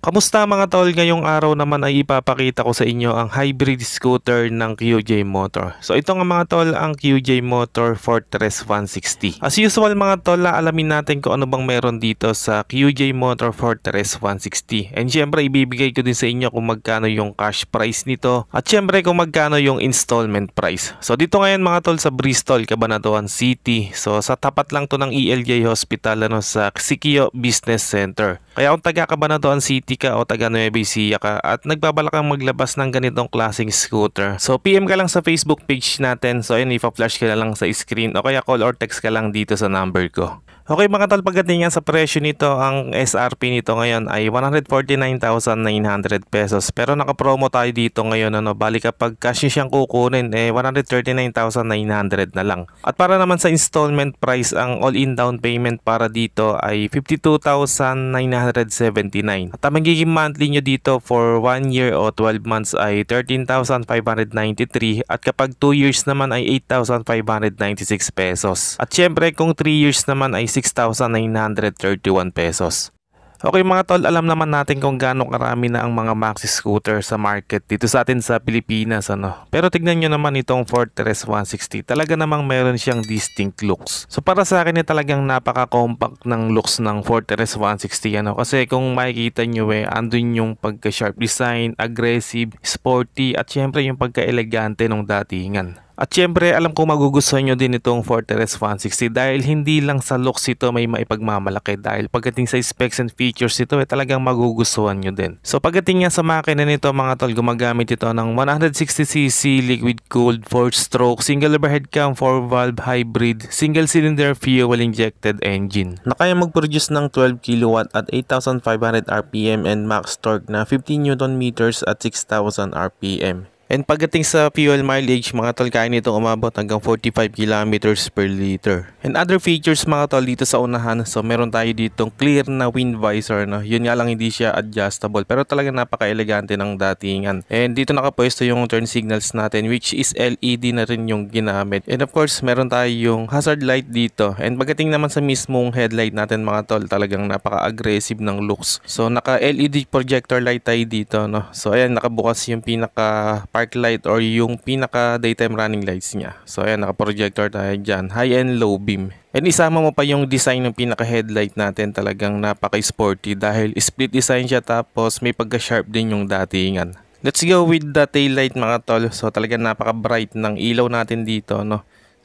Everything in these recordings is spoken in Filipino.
Kamusta mga tol? Ngayong araw naman ay ipapakita ko sa inyo ang hybrid scooter ng QJ Motor. So ito nga mga tol, ang QJ Motor Fortress 160. As usual mga tol, alamin natin kung ano bang meron dito sa QJ Motor Fortress 160. And syempre ibibigay ko din sa inyo kung magkano yung cash price nito at syempre kung magkano yung installment price. So dito ngayon mga tol sa Bristol, Cabanatuan City. So sa tapat lang to ng ELJ Hospital sa Sikio Business Center. Kaya kung taga Cabanatuan City ka o taga Nueva Ecija ka at nagbabalak kang maglabas ng ganitong klaseng scooter, so PM ka lang sa Facebook page natin. So ayun, ipa-flash ka na lang sa screen o kaya call or text ka lang dito sa number ko. Okay mga tol, pagdating sa presyo nito, ang SRP nito ngayon ay 149,900 pesos. Pero naka-promo tayo dito ngayon, bali kapag cash nyo siyang kukunin, 139,900 na lang. At para naman sa installment price, ang all-in down payment para dito ay 52,979. At ang magiging monthly nyo dito for 1 year o 12 months ay 13,593. At kapag 2 years naman ay 8,596 pesos. At syempre kung 3 years naman ay 6,931 pesos. Okay mga tol, alam naman natin kung gaano karami na ang mga maxi scooter sa market dito sa atin sa Pilipinas. Pero tignan nyo naman itong Fortress 160. Talaga namang meron siyang distinct looks. So para sa akin talagang napaka-compact ng looks ng Fortress 160. Kasi kung makikita nyo andun yung pagka-sharp design, aggressive, sporty at syempre yung pagka-elegante ng datingan. At syempre alam ko magugustuhan nyo din itong Fortress 160 dahil hindi lang sa looks ito may maipagmamalaki, dahil pagdating sa specs and features ito talagang magugustuhan nyo din. So pagdating nga sa makina nito mga tol, gumagamit ito ng 160cc liquid cooled 4-stroke single overhead cam 4-valve hybrid single cylinder fuel injected engine na kaya mag-produce ng 12 kW at 8,500 RPM and max torque na 50 Nm at 6,000 RPM. And pagdating sa fuel mileage mga tol, kaya nitong umabot hanggang 45 kilometers per liter. And other features mga tol dito sa unahan, so meron tayo ditong clear na wind visor. Yun nga lang hindi siya adjustable pero talagang napaka-elegante ng datingan. And dito nakapwesto yung turn signals natin which is LED na rin yung ginamit. And of course meron tayo yung hazard light dito. And pagdating naman sa mismong headlight natin mga tol, talagang napaka-aggressive ng looks. So naka LED projector light tayo dito. So ayan, nakabukas yung pinaka park light or yung pinaka daytime running lights niya. So ayan, naka-projector tayo dyan, high and low beam. And isama mo pa yung design ng pinaka headlight natin, talagang napaka-sporty dahil split design siya tapos may pagka-sharp din yung datingan. Let's go with the tail light mga tol. So talagang napaka-bright ng ilaw natin dito,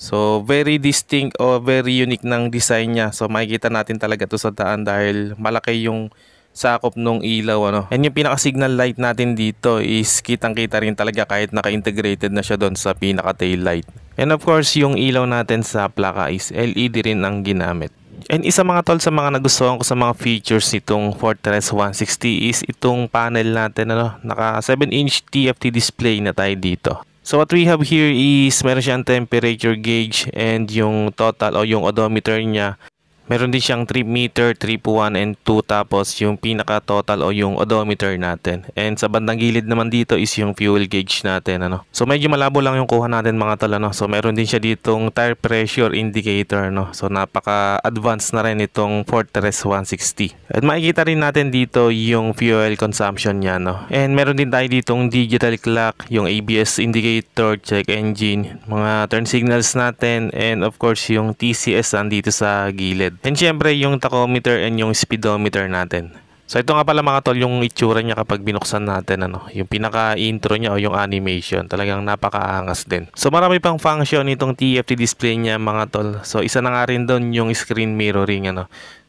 So very distinct o very unique ng design niya. So makikita natin talaga to sa daan dahil malaki yung sakop nung ilaw. And yung pinaka-signal light natin dito is kitang-kita rin talaga kahit naka-integrated na siya doon sa pinaka-tail light. And of course, yung ilaw natin sa plaka is LED rin ang ginamit. And isa mga tol sa mga nagustuhan ko sa mga features nitong Fortress 160 is itong panel natin, naka 7-inch TFT display na tayo dito. So what we have here is meron siyang temperature gauge and yung total o yung odometer niya. Meron din siyang trip meter, trip 1 and 2, tapos yung pinaka total o yung odometer natin. And sa bandang gilid naman dito is yung fuel gauge natin. So medyo malabo lang yung kuha natin mga tol. So meron din siya ditong tire pressure indicator. So napaka-advanced na rin itong Fortress 160. At makikita rin natin dito yung fuel consumption niya. And meron din tayo ditong digital clock, yung ABS indicator, check engine, mga turn signals natin, and of course yung TCS andito sa gilid. And syempre yung tachometer and yung speedometer natin. So ito nga pala mga tol yung itsura niya kapag binuksan natin, yung pinaka-intro niya o yung animation, talagang napakaangas din. So marami pang function itong TFT display niya mga tol. So isa na nga rin doon yung screen mirroring.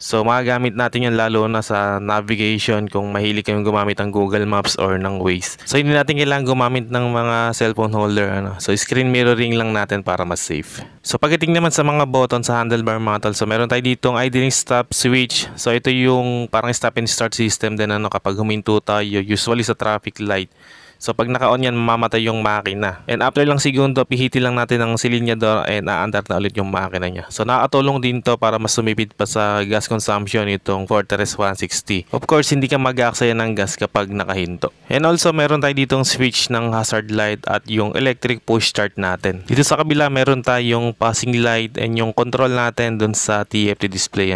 So magagamit natin yan lalo na sa navigation kung mahilig kayong gumamit ng Google Maps or ng Waze. So hindi natin kailangan gumamit ng mga cellphone holder. So screen mirroring lang natin para mas safe. So pagdating naman sa mga button sa handlebar mga tol, so meron tayo ditong idling stop switch. So ito yung parang stop and start system din kapag huminto tayo usually sa traffic light. So pag naka-on yan, mamamatay yung makina. And after lang segundo, pihitin lang natin ang silinyador and aandar na ulit yung makina niya. So nakakatulong din to para mas sumipid pa sa gas consumption itong Fortress 160. Of course, hindi ka mag-aaksaya ng gas kapag nakahinto. And also, meron tayo ditong switch ng hazard light at yung electric push start natin. Dito sa kabila, meron tayong passing light and yung control natin dun sa TFT display.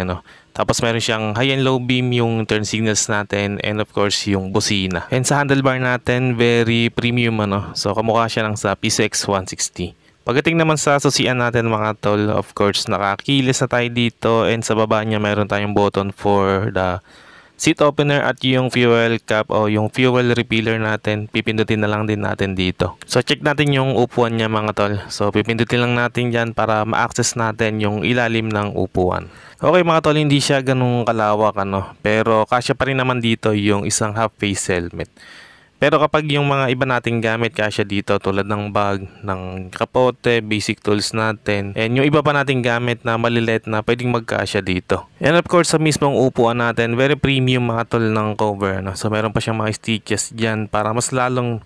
Tapos meron siyang high and low beam yung turn signals natin and of course yung busina. And sa handlebar natin, very premium ano. So kamukha siya ng sa PCX 160. Pagdating naman sa susian natin mga tol, of course nakakilis na tayo dito and sa baba niya meron tayong button for the seat opener at yung fuel cap o yung fuel refiller natin, pipindutin na lang din natin dito. So check natin yung upuan niya mga tol. So pipindutin lang natin dyan para ma-access natin yung ilalim ng upuan. Okay mga tol, hindi siya ganung kalawak ano, pero kasya pa rin naman dito yung isang half face helmet. Pero kapag yung mga iba nating gamit kasya dito tulad ng bag, ng kapote, basic tools natin, and yung iba pa nating gamit na maliliit na pwedeng magkasya dito. And of course sa mismong upuan natin, very premium mga tol ng cover. No? So meron pa siyang mga stitches dyan para mas lalong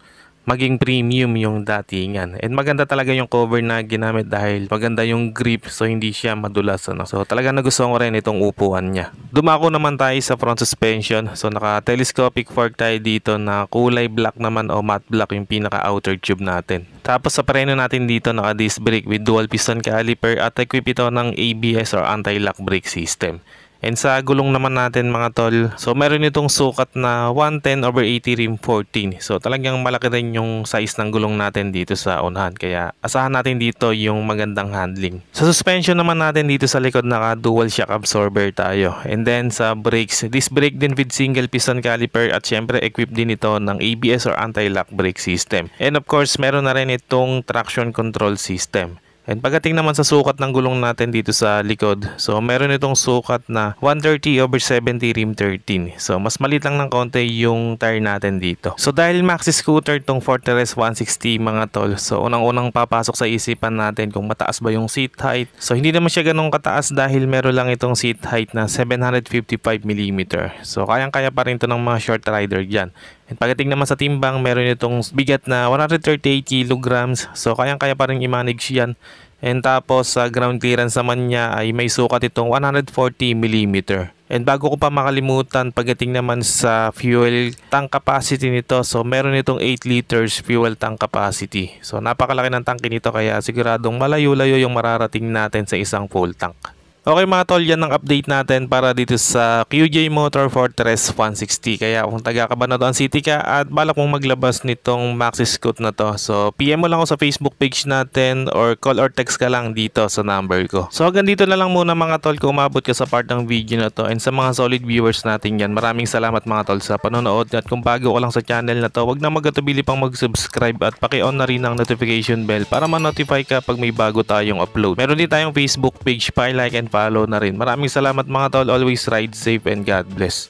maging premium yung datingan. And maganda talaga yung cover na ginamit dahil maganda yung grip so hindi siya madulas. Ano? So talaga nagustuhan ko rin itong upuan niya. Dumako naman tayo sa front suspension. So naka-telescopic fork tayo dito na kulay black naman o matte black yung pinaka-outer tube natin. Tapos sa preno natin dito naka-disc brake with dual piston caliper at equip ito ng ABS or anti-lock brake system. And sa gulong naman natin mga tol, so meron itong sukat na 110/80 rim 14. So talagang malaki rin yung size ng gulong natin dito sa unahan. Kaya asahan natin dito yung magandang handling. Sa suspension naman natin dito sa likod naka dual shock absorber tayo. And then sa brakes, disc brake din with single piston caliper at syempre equipped din ito ng ABS or anti-lock brake system. And of course meron na rin itong traction control system. And pagdating naman sa sukat ng gulong natin dito sa likod, so meron itong sukat na 130/70 rim 13. So mas maliit lang ng konti yung tire natin dito. So dahil maxi scooter tong Fortress 160 mga tol, so unang-unang papasok sa isipan natin kung mataas ba yung seat height. So hindi naman siya ganun kataas dahil meron lang itong seat height na 755mm. So kayang-kaya pa rin to ng mga short rider dyan. And pagdating naman sa timbang, meron itong bigat na 138 kilograms. So kayang-kaya pa rin i-manage yan. And tapos sa ground clearance naman niya ay may sukat itong 140mm. And bago ko pa makalimutan, pagdating naman sa fuel tank capacity nito, so meron itong 8 liters fuel tank capacity. So napakalaki ng tangke nito kaya siguradong malayo-layo yung mararating natin sa isang full tank. Okay mga tol, yan ang update natin para dito sa QJ Motor Fortress 160. Kaya kung taga Cabanatuan City ka at balak mong maglabas nitong maxi scoot na to, so PM mo lang ako sa Facebook page natin or call or text ka lang dito sa number ko. So hanggang dito na lang muna mga tol kung umabot ka sa part ng video na to, and sa mga solid viewers natin yan, maraming salamat mga tol sa panonood. At kung bago ka lang sa channel na to, wag na magatubili pang mag-subscribe at paki-on na rin ang notification bell para ma-notify ka pag may bago tayong upload. Meron din tayong Facebook page, pa-like and follow na rin. Maraming salamat mga tol. Always ride safe and God bless.